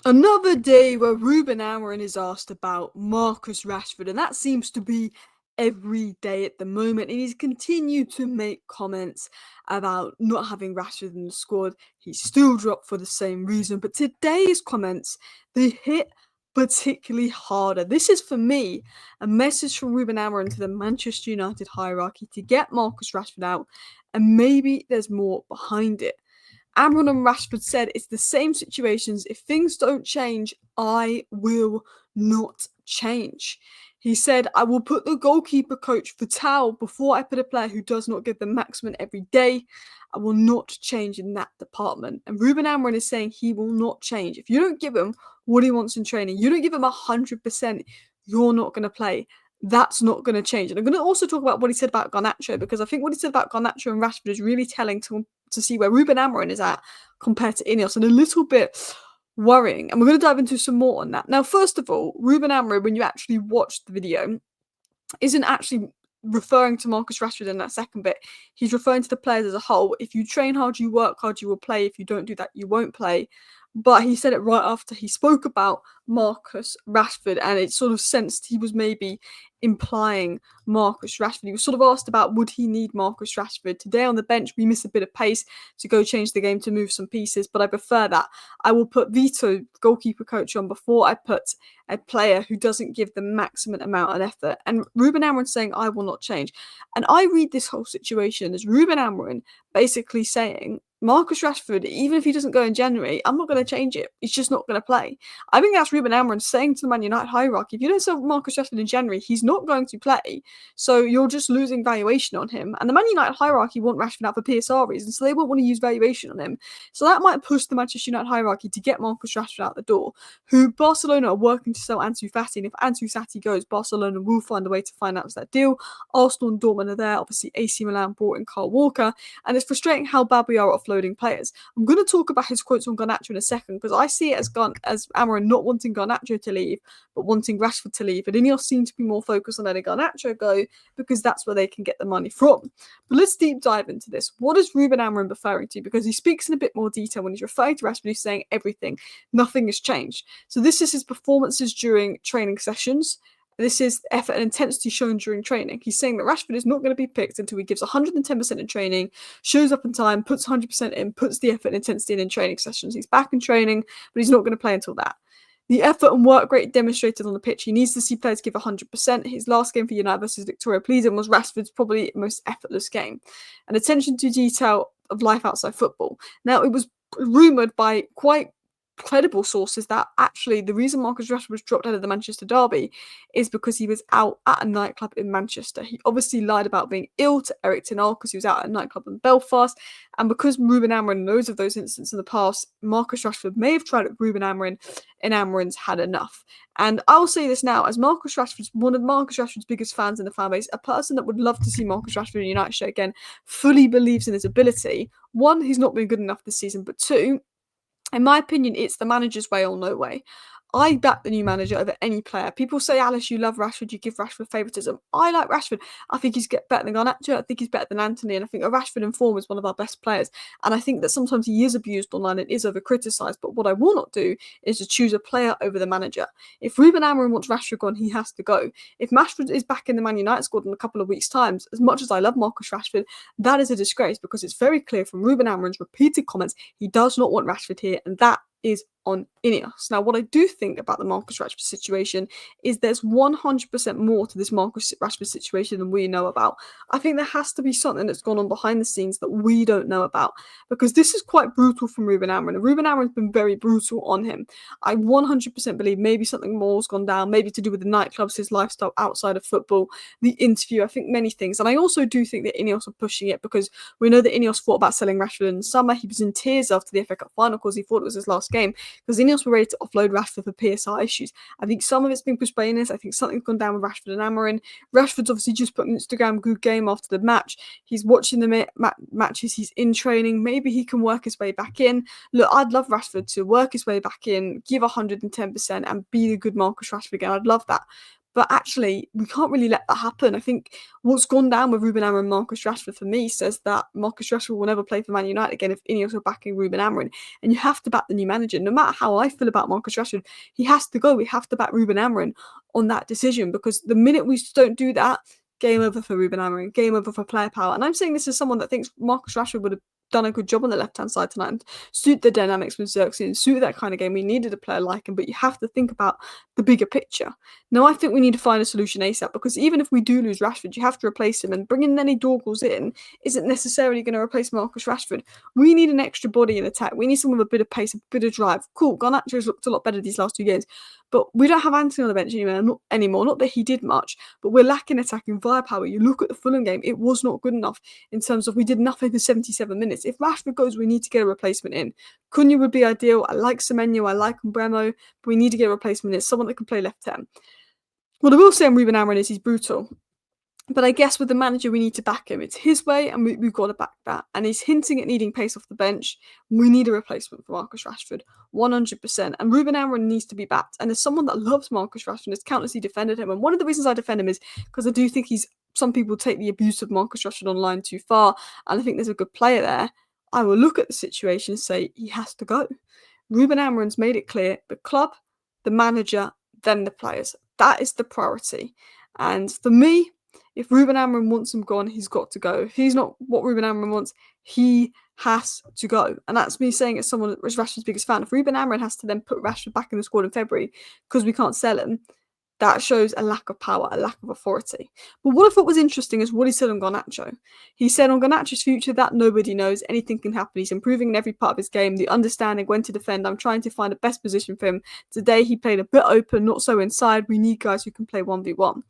Another day where Ruben Amorim is asked about Marcus Rashford, and that seems to be every day at the moment. And he's continued to make comments about not having Rashford in the squad. He's still dropped for the same reason, but today's comments, they hit particularly harder. This is for me a message from Ruben Amorim to the Manchester United hierarchy to get Marcus Rashford out, and maybe there's more behind it. Amron and Rashford said it's the same situations. If things don't change, I will not change. He said, I will put the goalkeeper coach for towel before I put a player who does not give the maximum every day. I will not change in that department. And Ruben Amorim is saying he will not change. If you don't give him what he wants in training, you don't give him 100%, you're not going to play. That's not going to change. And I'm going to also talk about what he said about Garnacho, because I think what he said about Garnacho and Rashford is really telling to see where Ruben Amorim is at compared to Ineos, and a little bit worrying. And we're going to dive into some more on that. Now, first of all, Ruben Amorim, when you actually watch the video, isn't actually referring to Marcus Rashford in that second bit. He's referring to the players as a whole. If you train hard, you work hard, you will play. If you don't do that, you won't play. But he said it right after he spoke about Marcus Rashford, and it sort of sensed he was maybe implying Marcus Rashford. He was sort of asked about would he need Marcus Rashford. Today on the bench, we miss a bit of pace to go change the game to move some pieces, but I prefer that. I will put Vito, goalkeeper coach, on before I put a player who doesn't give the maximum amount of effort. And Ruben Amorim saying, I will not change. And I read this whole situation as Ruben Amorim basically saying, Marcus Rashford, even if he doesn't go in January, I'm not going to change it. He's just not going to play. I think that's Ruben Amorim saying to the Man United hierarchy, if you don't sell Marcus Rashford in January, he's not going to play. So you're just losing valuation on him. And the Man United hierarchy want Rashford out for PSR reasons, so they won't want to use valuation on him. So that might push the Manchester United hierarchy to get Marcus Rashford out the door, who Barcelona are working to sell Ansu Fati. And if Ansu Fati goes, Barcelona will find a way to finance that deal. Arsenal and Dortmund are there. Obviously, AC Milan brought in Kyle Walker. And it's frustrating how bad we are at offloading players. I'm going to talk about his quotes on Garnacho in a second, because I see it as Amorim not wanting Garnacho to leave, but wanting Rashford to leave. And Ineos seem to be more focused on letting Garnacho go because that's where they can get the money from. But let's deep dive into this. What is Ruben Amorim referring to? Because he speaks in a bit more detail when he's referring to Rashford. He's saying everything. Nothing has changed. So this is his performances during training sessions. This is effort and intensity shown during training. He's saying that Rashford is not going to be picked until he gives 110% in training, shows up in time, puts 100% in, puts the effort and intensity in training sessions. He's back in training, but he's not going to play until that. The effort and work rate demonstrated on the pitch. He needs to see players give 100%. His last game for United versus Victoria Pleasant was Rashford's probably most effortless game. And attention to detail of life outside football. Now, it was rumoured by quite credible sources that actually the reason Marcus Rashford was dropped out of the Manchester derby is because he was out at a nightclub in Manchester. He obviously lied about being ill to Eric Ten Hag because he was out at a nightclub in Belfast, and because Ruben Amorim knows of those incidents in the past, Marcus Rashford may have tried it with Ruben Amorim, and Amorim's had enough. And I'll say this now, as Marcus Rashford's one of Marcus Rashford's biggest fans in the fan base, a person that would love to see Marcus Rashford in United shirt again, fully believes in his ability. One, he's not been good enough this season, but two, in my opinion, it's the manager's way or no way. I back the new manager over any player. People say, Alice, you love Rashford, you give Rashford favouritism. I like Rashford. I think he's better than Garnacho. I think he's better than Anthony. And I think Rashford in form is one of our best players. And I think that sometimes he is abused online and is over-criticised. But what I will not do is to choose a player over the manager. If Ruben Amorim wants Rashford gone, he has to go. If Rashford is back in the Man United squad in a couple of weeks' time, as much as I love Marcus Rashford, that is a disgrace, because it's very clear from Ruben Amorim's repeated comments he does not want Rashford here, and that is on Ineos. Now, what I do think about the Marcus Rashford situation is there's 100% more to this Marcus Rashford situation than we know about. I think there has to be something that's gone on behind the scenes that we don't know about, because this is quite brutal from Ruben Amorim. And Ruben Amorim's been very brutal on him. I 100% believe maybe something more's gone down, maybe to do with the nightclubs, his lifestyle outside of football, the interview, I think many things. And I also do think that Ineos are pushing it, because we know that Ineos thought about selling Rashford in the summer. He was in tears after the FA Cup final because he thought it was his last game, because Ineos were ready to offload Rashford for PSR issues. I think some of it's been pushed by Ineos. I think something's gone down with Rashford and Amorim. Rashford's obviously just put on Instagram good game after the match. He's watching the matches. He's in training. Maybe he can work his way back in. Look, I'd love Rashford to work his way back in, give 110% and be the good Marcus Rashford again. I'd love that. But actually, we can't really let that happen. I think what's gone down with Ruben Amorim and Marcus Rashford for me says that Marcus Rashford will never play for Man United again if Ineos are backing Ruben Amorim. And you have to back the new manager. No matter how I feel about Marcus Rashford, he has to go. We have to back Ruben Amorim on that decision, because the minute we don't do that, game over for Ruben Amorim, game over for player power. And I'm saying this as someone that thinks Marcus Rashford would have done a good job on the left-hand side tonight and suit the dynamics with Xerxes and suit that kind of game. We needed a player like him, but you have to think about the bigger picture. Now, I think we need to find a solution ASAP, because even if we do lose Rashford, you have to replace him, and bringing Nenny Dorgles in isn't necessarily going to replace Marcus Rashford. We need an extra body in attack. We need someone with a bit of pace, a bit of drive. Cool, Garnacho's looked a lot better these last 2 games, but we don't have Anthony on the bench anymore. Not that he did much, but we're lacking attacking firepower. You look at the Fulham game, it was not good enough in terms of we did nothing for 77 minutes. If Rashford goes, we need to get a replacement in. Cunha would be ideal. I like Semenyo, I like Umbremo, but we need to get a replacement in. Someone that can play left 10. What I will say on Ruben Amorim is he's brutal. But I guess with the manager, we need to back him. It's his way, and we've got to back that. And he's hinting at needing pace off the bench. We need a replacement for Marcus Rashford, 100%. And Ruben Amorim needs to be backed. And as someone that loves Marcus Rashford, has countlessly defended him. And one of the reasons I defend him is because I do think some people take the abuse of Marcus Rashford online too far. And I think there's a good player there. I will look at the situation and say he has to go. Ruben Amorim's made it clear: the club, the manager, then the players. That is the priority. And for me, if Ruben Amorim wants him gone, he's got to go. If he's not what Ruben Amorim wants, he has to go. And that's me saying as someone that was Rashford's biggest fan. If Ruben Amorim has to then put Rashford back in the squad in February because we can't sell him, that shows a lack of power, a lack of authority. But what I thought was interesting is what he said on Garnacho. He said on Garnacho's future that nobody knows, anything can happen. He's improving in every part of his game, the understanding when to defend. I'm trying to find the best position for him. Today he played a bit open, not so inside. We need guys who can play 1v1.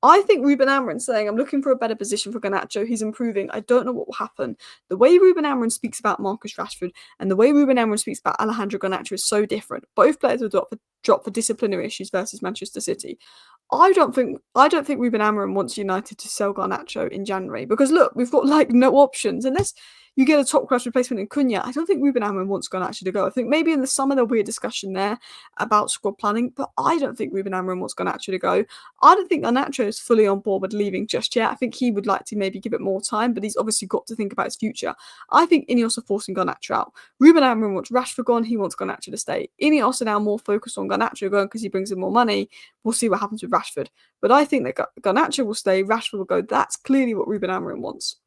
I think Ruben Amorim saying, I'm looking for a better position for Garnacho, he's improving. I don't know what will happen. The way Ruben Amorim speaks about Marcus Rashford and the way Ruben Amorim speaks about Alejandro Garnacho is so different. Both players were dropped for disciplinary issues versus Manchester City. I don't think Ruben Amorim wants United to sell Garnacho in January, because look, we've got like no options unless you get a top class replacement in Cunha. I don't think Ruben Amorim wants Garnacho to go. I think maybe in the summer there'll be a discussion there about squad planning, but I don't think Ruben Amorim wants Garnacho to go. I don't think Garnacho is fully on board with leaving just yet. I think he would like to maybe give it more time, but he's obviously got to think about his future. I think Ineos are forcing Garnacho out. Ruben Amorim wants Rashford gone. He wants Garnacho to stay. Ineos are now more focused on Garnacho going because he brings in more money. We'll see what happens with Rashford. But I think that Garnacho will stay. Rashford will go. That's clearly what Ruben Amorim wants.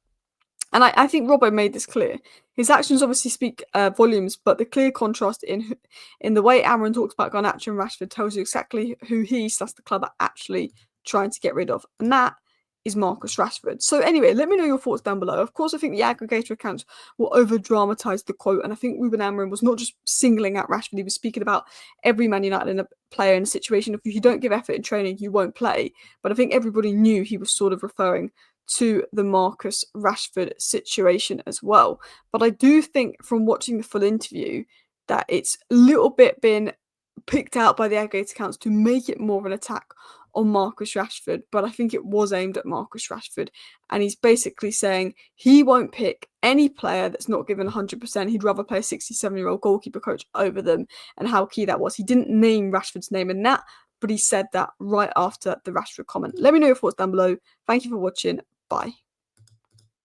And I think Robbo made this clear. His actions obviously speak volumes, but the clear contrast in the way Amorim talks about Garnacho and Rashford tells you exactly who the club are actually trying to get rid of. And that is Marcus Rashford. So anyway, let me know your thoughts down below. Of course, I think the aggregator accounts will over-dramatise the quote. And I think Ruben Amorim was not just singling out Rashford. He was speaking about every Man United player in a situation. If you don't give effort in training, you won't play. But I think everybody knew he was sort of referring to the Marcus Rashford situation as well. But I do think from watching the full interview that it's a little bit been picked out by the aggregate accounts to make it more of an attack on Marcus Rashford. But I think it was aimed at Marcus Rashford. And he's basically saying he won't pick any player that's not given 100%. He'd rather play a 67-year-old goalkeeper coach over them, and how key that was. He didn't name Rashford's name in that, but he said that right after the Rashford comment. Let me know your thoughts down below. Thank you for watching. Bye.